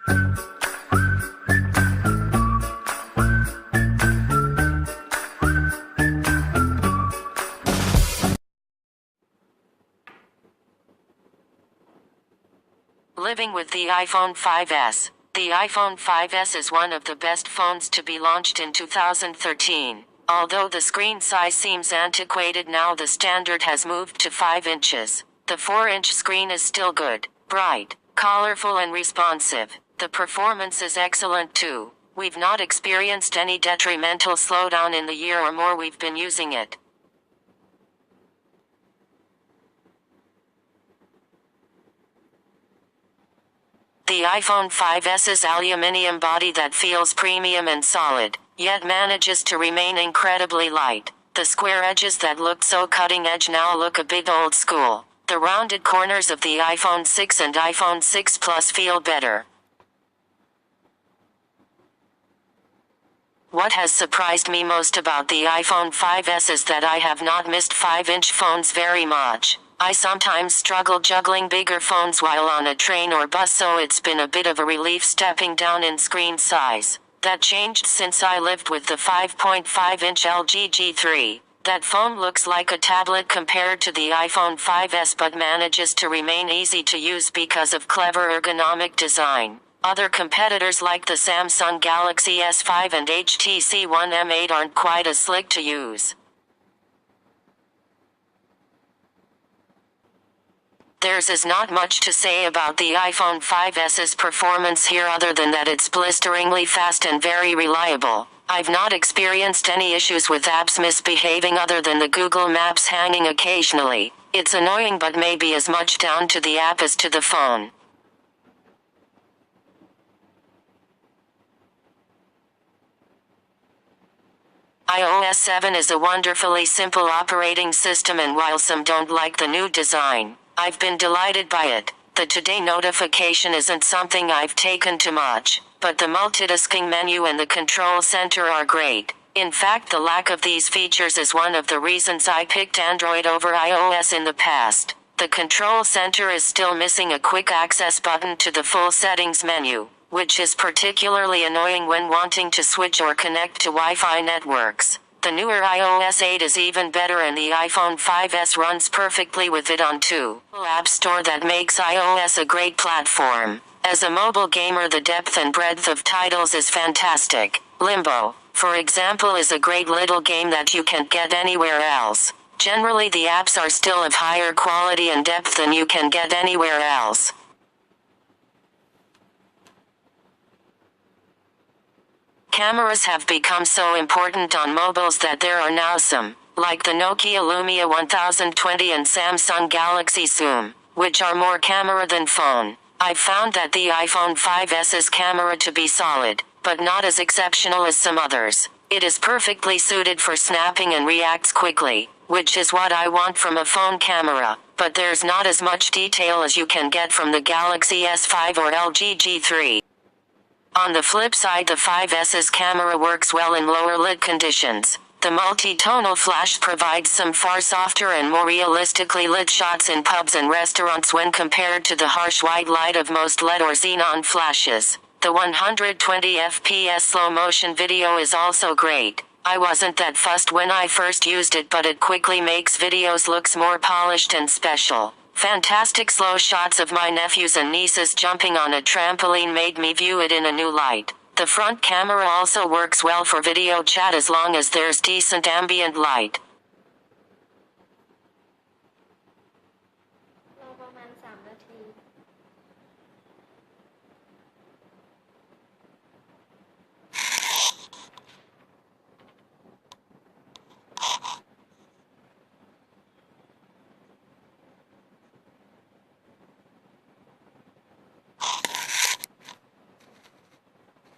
Living with the iPhone 5S. The iPhone 5S is one of the best phones to be launched in 2013. Although the screen size seems antiquated now, the standard has moved to 5 inches. The 4-inch screen is still good, bright, colorful and responsive. The performance is excellent too. We've not experienced any detrimental slowdown in the year or more we've been using it. The iPhone 5S's aluminum body that feels premium and solid, yet manages to remain incredibly light. The square edges that looked so cutting edge now look a bit old school. The rounded corners of the iPhone 6 and iPhone 6 Plus feel better. What has surprised me most about the iPhone 5S is that I have not missed 5-inch phones very much. I sometimes struggle juggling bigger phones while on a train or bus, so it's been a bit of a relief stepping down in screen size. That changed since I lived with the 5.5-inch LG G3. That phone looks like a tablet compared to the iPhone 5S but manages to remain easy to use because of clever ergonomic design. Other competitors like the Samsung Galaxy S5 and HTC One M8 aren't quite as slick to use. There's not much to say about the iPhone 5S's performance here other than that it's blisteringly fast and very reliable. I've not experienced any issues with apps misbehaving other than the Google Maps hanging occasionally. It's annoying but maybe as much down to the app as to the phone. iOS 7 is a wonderfully simple operating system, and while some don't like the new design, I've been delighted by it. The Today notification isn't something I've taken to much, but the multitasking menu and the control center are great. In fact, the lack of these features is one of the reasons I picked Android over iOS in the past. The control center is still missing a quick access button to the full settings menu, which is particularly annoying when wanting to switch or connect to Wi-Fi networks. The newer iOS 8 is even better, and the iPhone 5S runs perfectly with it on too. App Store that makes iOS a great platform. As a mobile gamer, the depth and breadth of titles is fantastic. Limbo, for example, is a great little game that you can't get anywhere else. Generally, the apps are still of higher quality and depth than you can get anywhere else. Cameras have become so important on mobiles that there are now some, like the Nokia Lumia 1020 and Samsung Galaxy Zoom, which are more camera than phone. I've found that the iPhone 5S's camera to be solid, but not as exceptional as some others. It is perfectly suited for snapping and reacts quickly, which is what I want from a phone camera, but there's not as much detail as you can get from the Galaxy S5 or LG G3. On the flip side, the 5S's camera works well in lower lit conditions. The multi-tonal flash provides some far softer and more realistically lit shots in pubs and restaurants when compared to the harsh white light of most LED or xenon flashes. The 120 FPS slow motion video is also great. I wasn't that fussed when I first used it, but it quickly makes videos look more polished and special. Fantastic slow shots of my nephews and nieces jumping on a trampoline made me view it in a new light. The front camera also works well for video chat as long as there's decent ambient light.